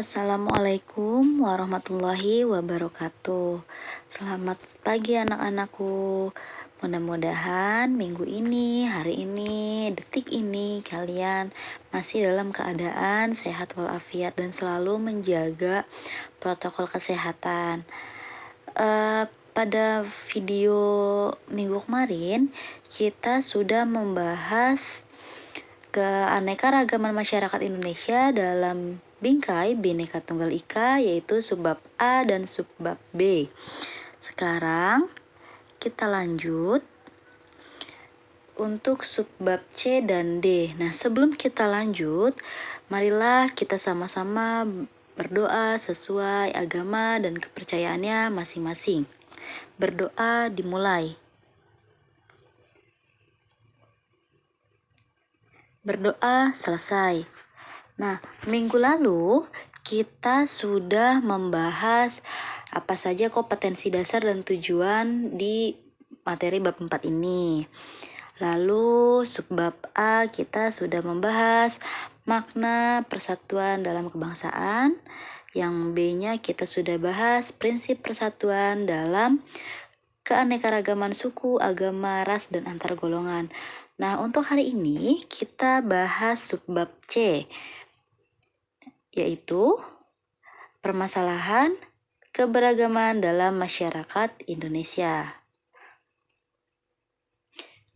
Assalamualaikum warahmatullahi wabarakatuh. Selamat pagi anak-anakku. Mudah-mudahan minggu ini, hari ini, detik ini kalian masih dalam keadaan sehat walafiat dan selalu menjaga protokol kesehatan. Pada video minggu kemarin kita sudah membahas keanekaragaman masyarakat Indonesia dalam bingkai Bhinneka Tunggal Ika, yaitu subbab A dan subbab B. Sekarang kita lanjut untuk subbab C dan D. Nah, sebelum kita lanjut, marilah kita sama-sama berdoa sesuai agama dan kepercayaannya masing-masing. Berdoa dimulai. Berdoa selesai. Nah, minggu lalu kita sudah membahas apa saja kompetensi dasar dan tujuan di materi bab 4 ini. Lalu subbab A kita sudah membahas makna persatuan dalam kebangsaan. Yang B-nya kita sudah bahas prinsip persatuan dalam keanekaragaman suku, agama, ras, dan antar golongan. Nah, untuk hari ini kita bahas subbab C, yaitu permasalahan keberagaman dalam masyarakat Indonesia.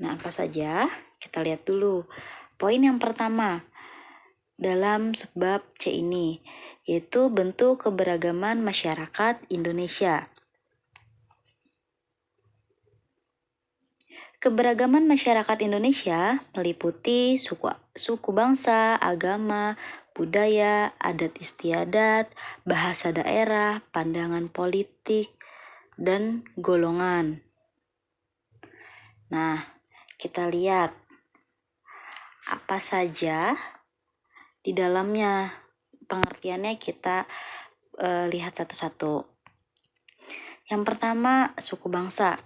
Nah, apa saja? Kita lihat dulu. Poin yang pertama dalam subbab C ini, yaitu bentuk keberagaman masyarakat Indonesia. Keberagaman masyarakat Indonesia meliputi suku bangsa, agama, budaya, adat istiadat, bahasa daerah, pandangan politik, dan golongan. Nah, kita lihat apa saja di dalamnya. Pengertiannya kita lihat satu-satu. Yang pertama, suku bangsa.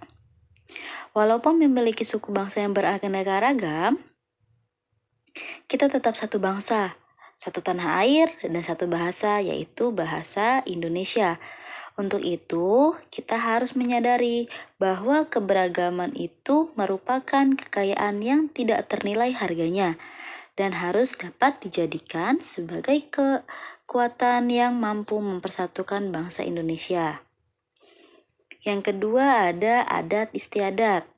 Walaupun memiliki suku bangsa yang beraneka ragam, kita tetap satu bangsa, satu tanah air, dan satu bahasa, yaitu bahasa Indonesia. Untuk itu, kita harus menyadari bahwa keberagaman itu merupakan kekayaan yang tidak ternilai harganya dan harus dapat dijadikan sebagai kekuatan yang mampu mempersatukan bangsa Indonesia. Yang kedua ada adat istiadat.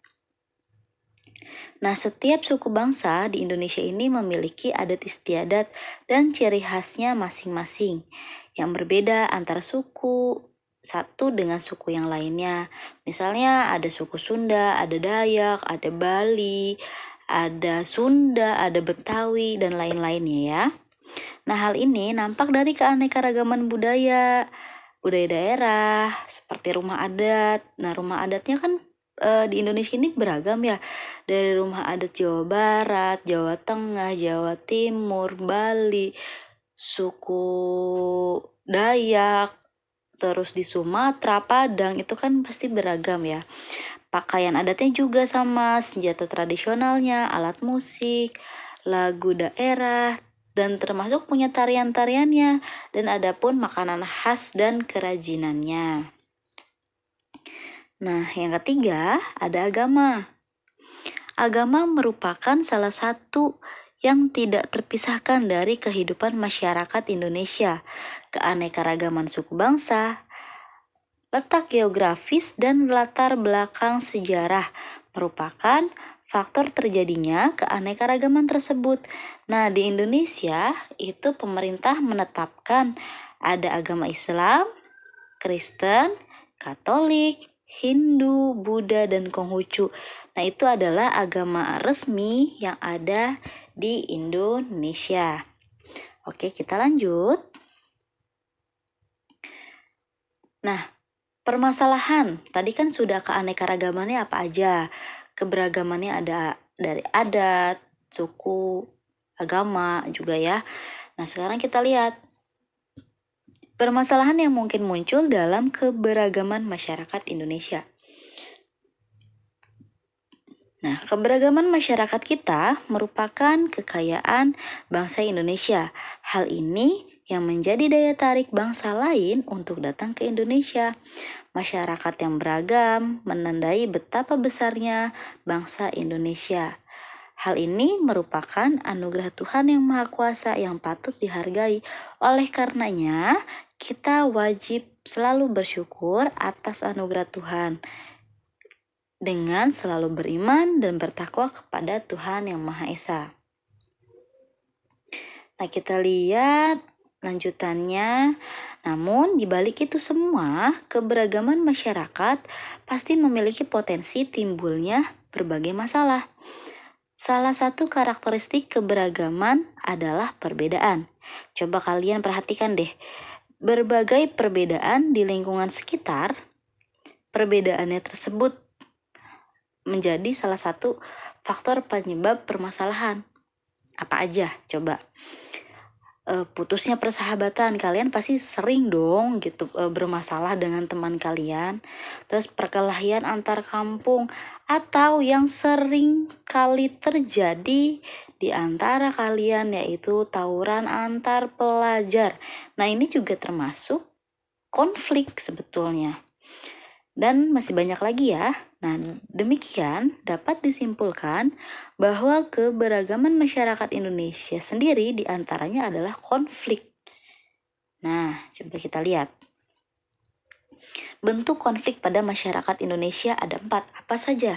Nah, setiap suku bangsa di Indonesia ini memiliki adat istiadat dan ciri khasnya masing-masing yang berbeda antara suku satu dengan suku yang lainnya. Misalnya ada suku Sunda, ada Dayak, ada Bali, ada Sunda, ada Betawi, dan lain-lainnya ya. Nah, hal ini nampak dari keanekaragaman budaya daerah, seperti rumah adat. Nah, rumah adatnya kan di Indonesia ini beragam ya. Dari rumah adat Jawa Barat, Jawa Tengah, Jawa Timur, Bali, suku Dayak, terus di Sumatera, Padang, itu kan pasti beragam ya. Pakaian adatnya juga sama, senjata tradisionalnya, alat musik, lagu daerah, dan termasuk punya tarian-tariannya, dan ada pun makanan khas dan kerajinannya. Nah, yang ketiga ada agama. Agama merupakan salah satu yang tidak terpisahkan dari kehidupan masyarakat Indonesia. Keanekaragaman suku bangsa, letak geografis, dan latar belakang sejarah merupakan faktor terjadinya keanekaragaman tersebut. Nah, di Indonesia itu pemerintah menetapkan ada agama Islam, Kristen, Katolik, Hindu, Buddha, dan Konghucu. Nah, itu adalah agama resmi yang ada di Indonesia. Oke, kita lanjut. Nah, permasalahan, tadi kan sudah keanekaragamannya apa aja. Keberagamannya ada dari adat, suku, agama juga ya. Nah, sekarang kita lihat permasalahan yang mungkin muncul dalam keberagaman masyarakat Indonesia. Nah, keberagaman masyarakat kita merupakan kekayaan bangsa Indonesia. Hal ini yang menjadi daya tarik bangsa lain untuk datang ke Indonesia. Masyarakat yang beragam menandai betapa besarnya bangsa Indonesia. Hal ini merupakan anugerah Tuhan yang Maha Kuasa yang patut dihargai. Oleh karenanya, kita wajib selalu bersyukur atas anugerah Tuhan dengan selalu beriman dan bertakwa kepada Tuhan yang Maha Esa. Nah, kita lihat lanjutannya. Namun, di balik itu semua, keberagaman masyarakat pasti memiliki potensi timbulnya berbagai masalah. Salah satu karakteristik keberagaman adalah perbedaan. Coba kalian perhatikan deh, berbagai perbedaan di lingkungan sekitar, perbedaannya tersebut menjadi salah satu faktor penyebab permasalahan. Apa aja? Coba. Putusnya persahabatan, kalian pasti sering dong gitu bermasalah dengan teman kalian. Terus perkelahian antar kampung, atau yang sering kali terjadi di antara kalian yaitu tawuran antar pelajar. Nah, ini juga termasuk konflik sebetulnya. Dan masih banyak lagi ya. Nah, demikian dapat disimpulkan bahwa keberagaman masyarakat Indonesia sendiri diantaranya adalah konflik. Nah, coba kita lihat. Bentuk konflik pada masyarakat Indonesia ada 4. Apa saja?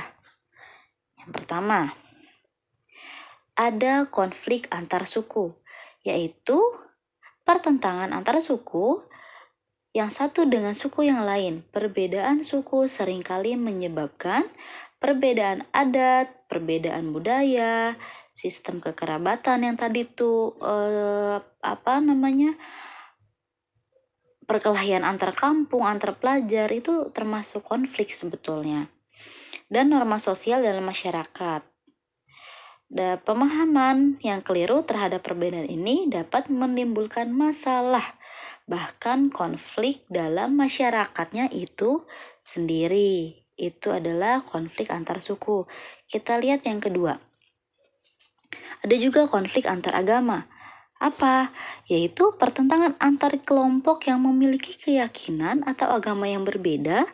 Yang pertama, ada konflik antar suku, yaitu pertentangan antara suku yang satu dengan suku yang lain. Perbedaan suku seringkali menyebabkan perbedaan adat, perbedaan budaya, sistem kekerabatan yang tadi tuh perkelahian antar kampung, antar pelajar itu termasuk konflik sebetulnya. Dan norma sosial dalam masyarakat. Dan pemahaman yang keliru terhadap perbedaan ini dapat menimbulkan masalah, bahkan konflik dalam masyarakatnya itu sendiri. Itu adalah konflik antar suku. Kita lihat yang kedua. Ada juga konflik antar agama. Apa? Yaitu pertentangan antar kelompok yang memiliki keyakinan atau agama yang berbeda.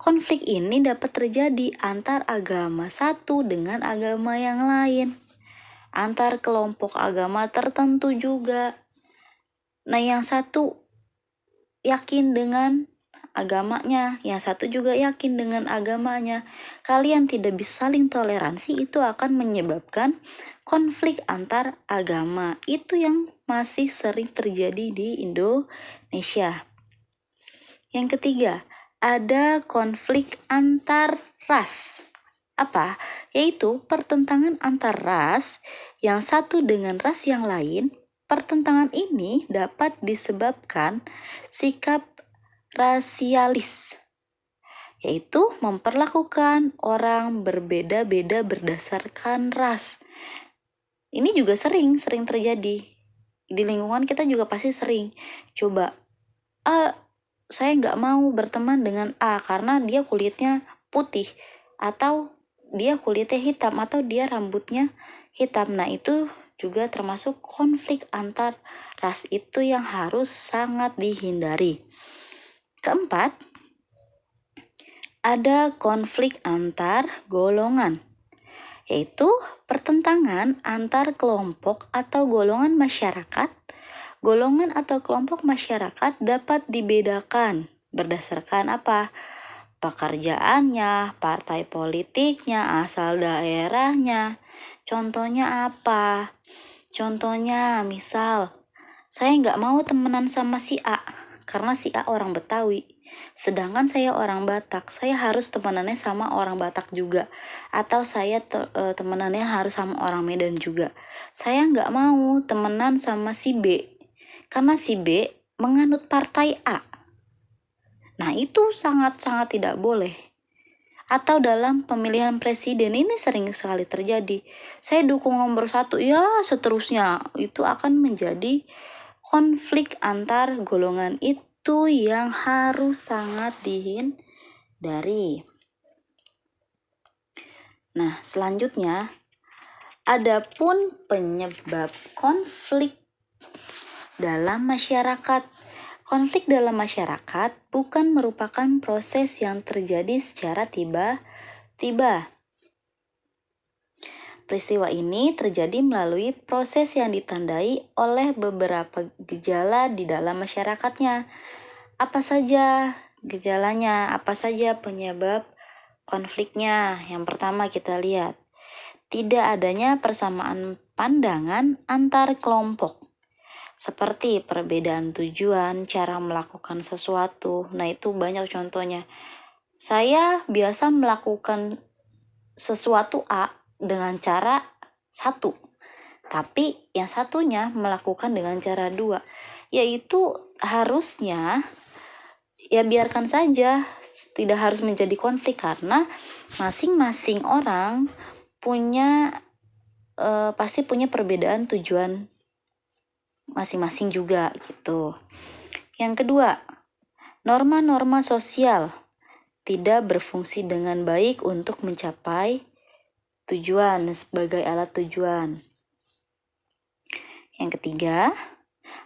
Konflik ini dapat terjadi antar agama satu dengan agama yang lain. Antar kelompok agama tertentu juga. Nah, yang satu yakin dengan agamanya, yang satu juga yakin dengan agamanya. Kalian tidak bisa saling toleransi, itu akan menyebabkan konflik antar agama. Itu yang masih sering terjadi di Indonesia. Yang ketiga, ada konflik antar ras. Apa? Yaitu pertentangan antar ras yang satu dengan ras yang lain. Pertentangan ini dapat disebabkan sikap rasialis, yaitu memperlakukan orang berbeda-beda berdasarkan ras. Ini juga sering terjadi. Di lingkungan kita juga pasti sering. Coba, saya nggak mau berteman dengan A karena dia kulitnya putih, atau dia kulitnya hitam, atau dia rambutnya hitam. Nah, itu juga termasuk konflik antar ras, itu yang harus sangat dihindari. Keempat, ada konflik antar golongan, yaitu pertentangan antar kelompok atau golongan masyarakat. Golongan atau kelompok masyarakat dapat dibedakan berdasarkan apa? Pekerjaannya, partai politiknya, asal daerahnya. Contohnya apa? Contohnya misal, saya nggak mau temenan sama si A karena si A orang Betawi. Sedangkan saya orang Batak, saya harus temenannya sama orang Batak juga. Atau saya temenannya harus sama orang Medan juga. Saya nggak mau temenan sama si B karena si B menganut partai A. Nah, itu sangat-sangat tidak boleh. Atau dalam pemilihan presiden ini sering sekali terjadi. Saya dukung nomor 1, ya seterusnya. Itu akan menjadi konflik antar golongan, itu yang harus sangat dihindari. Nah, selanjutnya, adapun penyebab konflik dalam masyarakat. Konflik dalam masyarakat bukan merupakan proses yang terjadi secara tiba-tiba. Peristiwa ini terjadi melalui proses yang ditandai oleh beberapa gejala di dalam masyarakatnya. Apa saja gejalanya? Apa saja penyebab konfliknya? Yang pertama kita lihat, tidak adanya persamaan pandangan antar kelompok. Seperti perbedaan tujuan, cara melakukan sesuatu. Nah, itu banyak contohnya. Saya biasa melakukan sesuatu A dengan cara satu, tapi yang satunya melakukan dengan cara dua. Yaitu harusnya ya biarkan saja, tidak harus menjadi konflik karena masing-masing orang pasti punya perbedaan tujuan masing-masing juga gitu. Yang kedua, norma-norma sosial tidak berfungsi dengan baik untuk mencapai tujuan sebagai alat tujuan. Yang ketiga,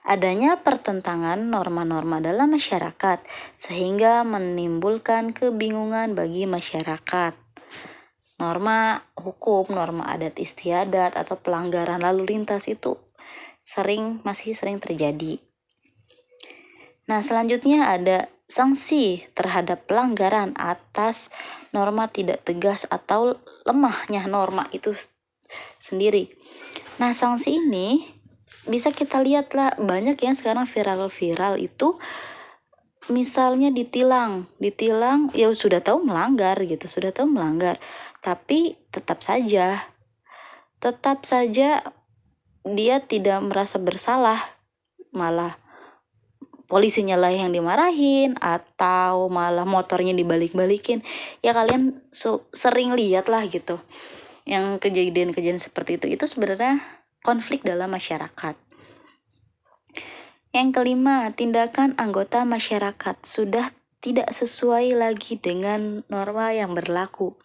adanya pertentangan norma-norma dalam masyarakat sehingga menimbulkan kebingungan bagi masyarakat. Norma hukum, norma adat istiadat atau pelanggaran lalu lintas itu masih sering terjadi. Nah, selanjutnya ada sanksi terhadap pelanggaran atas norma tidak tegas atau lemahnya norma itu sendiri. Nah, sanksi ini bisa kita lihat lah, banyak yang sekarang viral itu misalnya ditilang ya sudah tahu melanggar, tapi tetap saja dia tidak merasa bersalah, malah polisinya lah yang dimarahin atau malah motornya dibalik-balikin. Ya kalian sering lihat lah gitu yang kejadian-kejadian seperti itu sebenarnya konflik dalam masyarakat. Yang kelima, tindakan anggota masyarakat sudah tidak sesuai lagi dengan norma yang berlaku.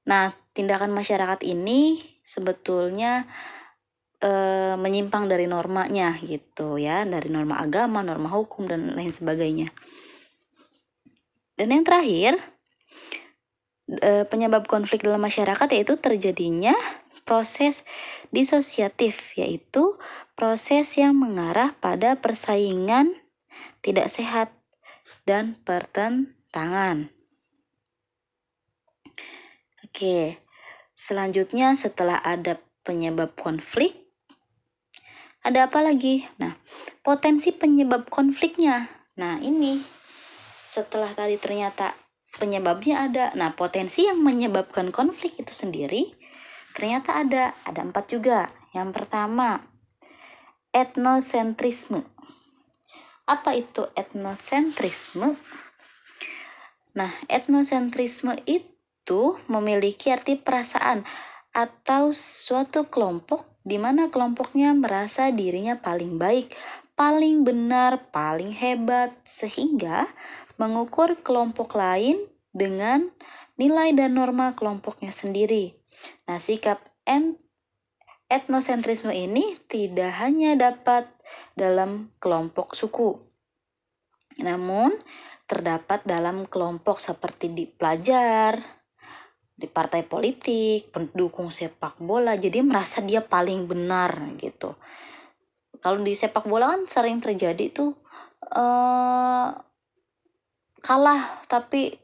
Nah, tindakan masyarakat ini sebetulnya menyimpang dari normanya gitu ya, dari norma agama, norma hukum dan lain sebagainya. Dan yang terakhir, penyebab konflik dalam masyarakat yaitu terjadinya proses disosiatif, yaitu proses yang mengarah pada persaingan tidak sehat dan pertentangan. Oke, selanjutnya setelah ada penyebab konflik, ada apa lagi? Nah, potensi penyebab konfliknya. Nah, ini setelah tadi ternyata penyebabnya ada. Nah, potensi yang menyebabkan konflik itu sendiri ternyata ada 4 juga. Yang pertama, etnosentrisme. Apa itu etnosentrisme? Nah, etnosentrisme itu memiliki arti perasaan atau suatu kelompok di mana kelompoknya merasa dirinya paling baik, paling benar, paling hebat, sehingga mengukur kelompok lain dengan nilai dan norma kelompoknya sendiri. Nah, sikap etnosentrisme ini tidak hanya dapat dalam kelompok suku, namun terdapat dalam kelompok seperti di pelajar, di partai politik, pendukung sepak bola, jadi merasa dia paling benar gitu. Kalau di sepak bola kan sering terjadi tuh kalah tapi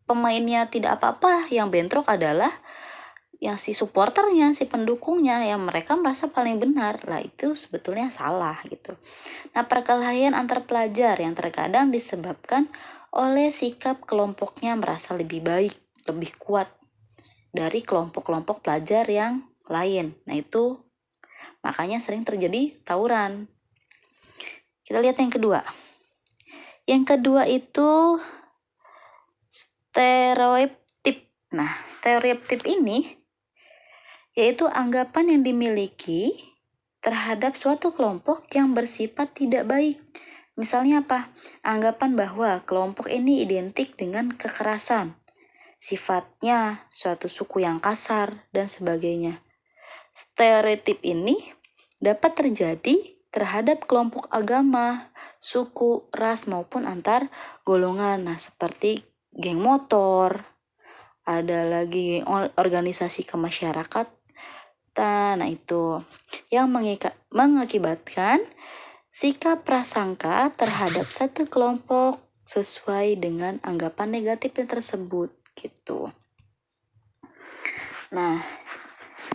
pemainnya tidak apa-apa, yang bentrok adalah yang si supporternya, si pendukungnya, yang mereka merasa paling benar. Lah itu sebetulnya salah gitu. Nah, perkelahian antar pelajar yang terkadang disebabkan oleh sikap kelompoknya merasa lebih baik, lebih kuat dari kelompok-kelompok pelajar yang lain. Nah, itu makanya sering terjadi tawuran. Kita lihat yang kedua. Yang kedua itu stereotip. Nah, stereotip ini yaitu anggapan yang dimiliki terhadap suatu kelompok yang bersifat tidak baik. Misalnya apa? Anggapan bahwa kelompok ini identik dengan kekerasan, sifatnya suatu suku yang kasar, dan sebagainya. Stereotip ini dapat terjadi terhadap kelompok agama, suku, ras, maupun antar golongan. Nah, seperti geng motor, ada lagi organisasi kemasyarakatan. Nah, itu yang mengakibatkan sikap prasangka terhadap satu kelompok sesuai dengan anggapan negatifnya tersebut gitu. Nah,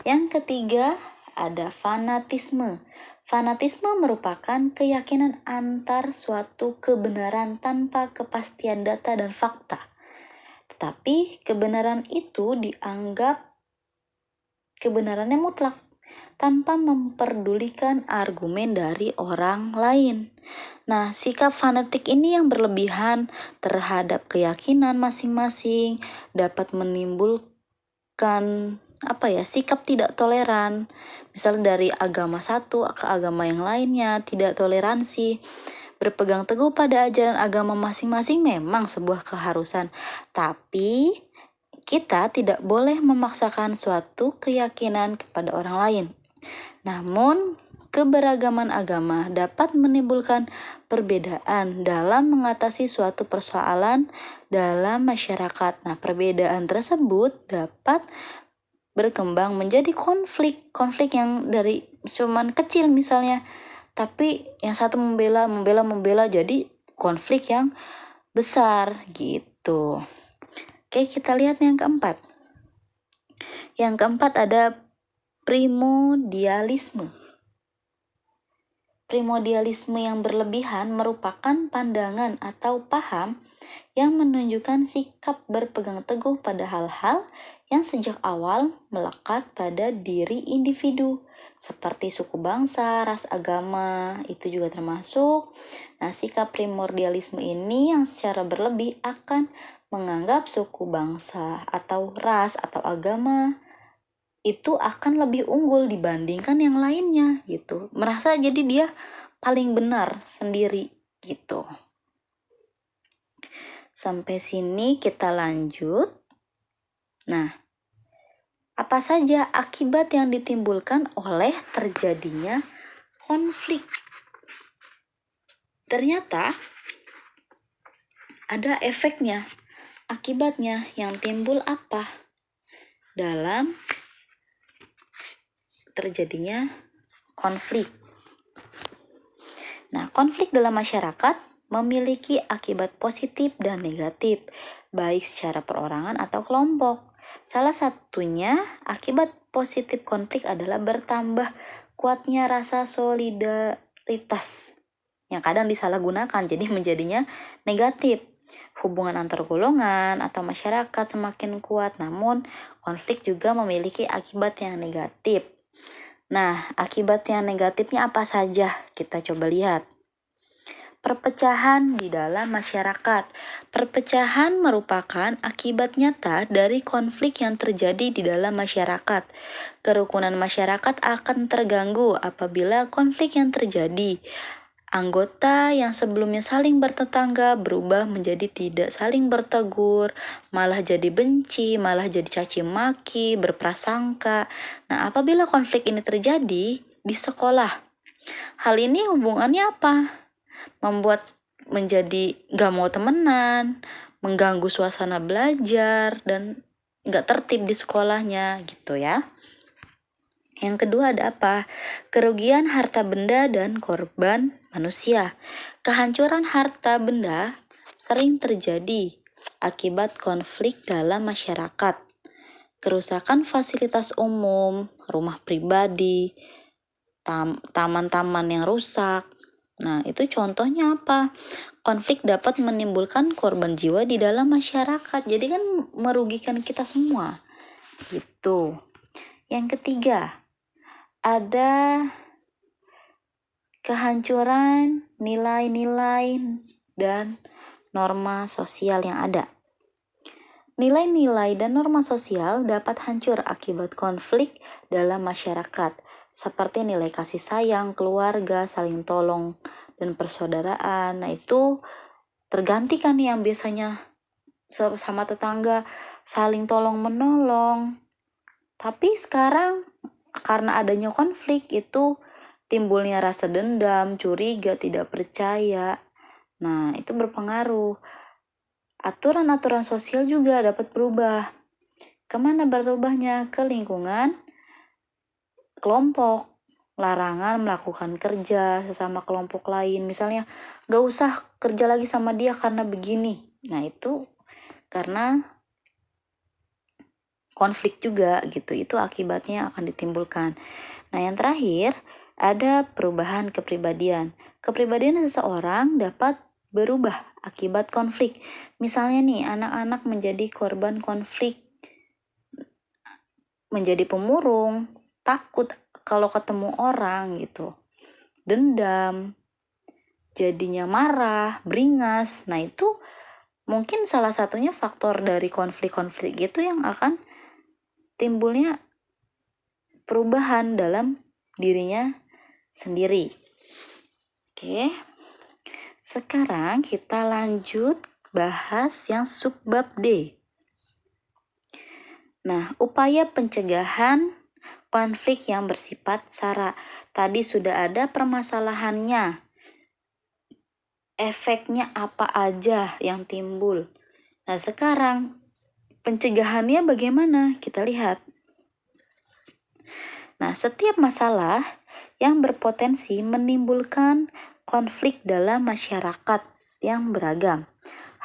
yang ketiga ada fanatisme. Fanatisme merupakan keyakinan antar suatu kebenaran tanpa kepastian data dan fakta. Tetapi kebenaran itu dianggap kebenarannya mutlak tanpa memperdulikan argumen dari orang lain. Nah, sikap fanatik ini yang berlebihan terhadap keyakinan masing-masing dapat menimbulkan sikap tidak toleran. Misal dari agama satu ke agama yang lainnya, tidak toleransi. Berpegang teguh pada ajaran agama masing-masing memang sebuah keharusan, tapi kita tidak boleh memaksakan suatu keyakinan kepada orang lain. Namun, keberagaman agama dapat menimbulkan perbedaan dalam mengatasi suatu persoalan dalam masyarakat. Nah, perbedaan tersebut dapat berkembang menjadi konflik yang dari cuman kecil misalnya, tapi yang satu membela jadi konflik yang besar gitu. Oke, kita lihat yang keempat. Yang keempat ada primordialisme. Primordialisme yang berlebihan merupakan pandangan atau paham yang menunjukkan sikap berpegang teguh pada hal-hal yang sejak awal melekat pada diri individu, seperti suku bangsa, ras, agama, itu juga termasuk. Nah, sikap primordialisme ini yang secara berlebih akan menganggap suku bangsa atau ras atau agama itu akan lebih unggul dibandingkan yang lainnya gitu. Merasa jadi dia paling benar sendiri gitu. Sampai sini kita lanjut. Nah, apa saja akibat yang ditimbulkan oleh terjadinya konflik? Ternyata ada efeknya, akibatnya yang timbul apa dalam terjadinya konflik. Nah, konflik dalam masyarakat memiliki akibat positif dan negatif, baik secara perorangan atau kelompok. Salah satunya akibat positif konflik adalah bertambah kuatnya rasa solidaritas yang kadang disalahgunakan, jadi menjadinya negatif. Hubungan antar golongan atau masyarakat semakin kuat, namun konflik juga memiliki akibat yang negatif. Nah, akibat yang negatifnya apa saja? Kita coba lihat. Perpecahan di dalam masyarakat. Perpecahan merupakan akibat nyata dari konflik yang terjadi di dalam masyarakat. Kerukunan masyarakat akan terganggu apabila konflik yang terjadi. Anggota yang sebelumnya saling bertetangga berubah menjadi tidak saling bertegur, malah jadi benci, malah jadi caci maki, berprasangka. Nah, apabila konflik ini terjadi di sekolah, hal ini hubungannya apa? Membuat menjadi gak mau temenan, mengganggu suasana belajar, dan gak tertib di sekolahnya gitu ya. Yang kedua ada apa? Kerugian harta benda dan korban manusia. Kehancuran harta benda sering terjadi akibat konflik dalam masyarakat. Kerusakan fasilitas umum, rumah pribadi, taman-taman yang rusak. Nah, itu contohnya apa? Konflik dapat menimbulkan korban jiwa di dalam masyarakat. Jadi kan merugikan kita semua. Gitu. Yang ketiga, ada kehancuran nilai-nilai dan norma sosial yang ada. Nilai-nilai dan norma sosial dapat hancur akibat konflik dalam masyarakat, seperti nilai kasih sayang, keluarga, saling tolong, dan persaudaraan. Nah, itu tergantikan yang biasanya sama tetangga saling tolong-menolong. Tapi sekarang karena adanya konflik itu timbulnya rasa dendam, curiga, tidak percaya. Nah, itu berpengaruh. Aturan-aturan sosial juga dapat berubah. Kemana berubahnya? Ke lingkungan kelompok. Larangan melakukan kerja sesama kelompok lain. Misalnya, gak usah kerja lagi sama dia karena begini. Nah, itu karena konflik juga gitu. Itu akibatnya akan ditimbulkan. Nah, yang terakhir, ada perubahan kepribadian. Kepribadian seseorang dapat berubah akibat konflik. Misalnya nih, anak-anak menjadi korban konflik, menjadi pemurung, takut kalau ketemu orang gitu, dendam, jadinya marah, beringas. Nah, itu mungkin salah satunya faktor dari konflik-konflik gitu yang akan timbulnya perubahan dalam dirinya sendiri. Oke, sekarang kita lanjut bahas yang subbab D. Nah, upaya pencegahan konflik yang bersifat SARA. Tadi sudah ada permasalahannya. Efeknya apa aja yang timbul. Nah, sekarang pencegahannya bagaimana? Kita lihat. Nah, setiap masalah yang berpotensi menimbulkan konflik dalam masyarakat yang beragam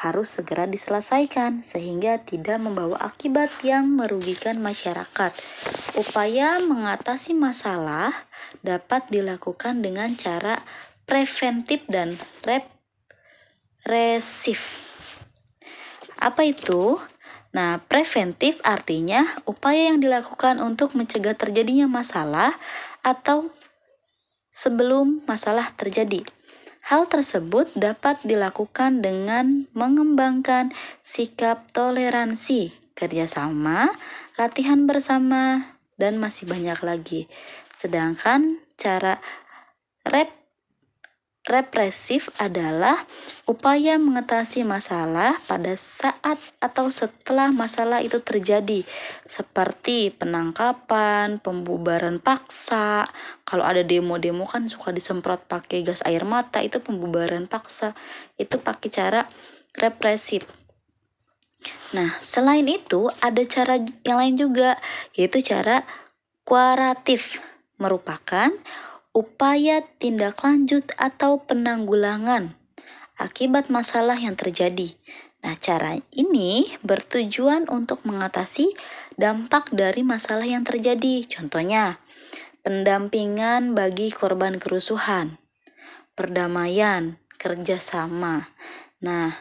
harus segera diselesaikan sehingga tidak membawa akibat yang merugikan masyarakat. Upaya mengatasi masalah dapat dilakukan dengan cara preventif dan represif. Apa itu? Nah, preventif artinya upaya yang dilakukan untuk mencegah terjadinya masalah atau sebelum masalah terjadi. Hal tersebut dapat dilakukan dengan mengembangkan sikap toleransi, kerjasama, latihan bersama, dan masih banyak lagi. Sedangkan cara represif adalah upaya mengatasi masalah pada saat atau setelah masalah itu terjadi, seperti penangkapan, pembubaran paksa. Kalau ada demo-demo kan suka disemprot pakai gas air mata, itu pembubaran paksa. Itu pakai cara represif. Nah, selain itu ada cara yang lain juga, yaitu cara kuratif, merupakan upaya tindak lanjut atau penanggulangan akibat masalah yang terjadi. Nah, cara ini bertujuan untuk mengatasi dampak dari masalah yang terjadi. Contohnya, pendampingan bagi korban kerusuhan, perdamaian, kerjasama. Nah,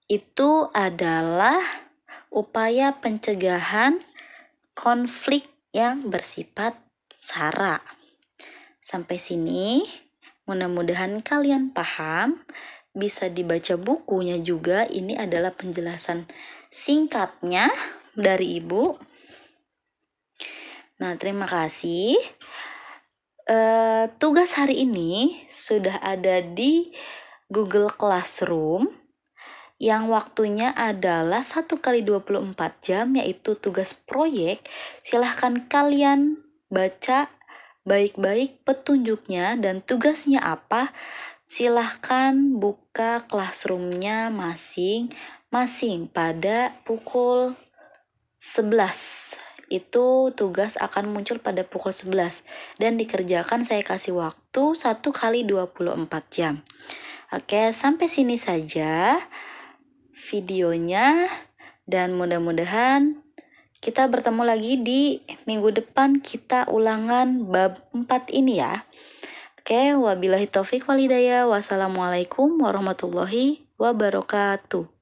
itu adalah upaya pencegahan konflik yang bersifat SARA. Sampai sini, mudah-mudahan kalian paham. Bisa dibaca bukunya juga. Ini adalah penjelasan singkatnya dari Ibu. Nah, terima kasih. Tugas hari ini sudah ada di Google Classroom yang waktunya adalah 1x24 jam, yaitu tugas proyek. Silahkan kalian baca baik-baik petunjuknya dan tugasnya apa. Silahkan buka classroomnya masing-masing pada pukul 11. Itu tugas akan muncul pada pukul 11 dan dikerjakan saya kasih waktu 1x24 jam. Oke, sampai sini saja videonya dan mudah-mudahan kita bertemu lagi di minggu depan, kita ulangan bab 4 ini ya. Oke, wabillahi taufik walhidayah. Wassalamualaikum warahmatullahi wabarakatuh.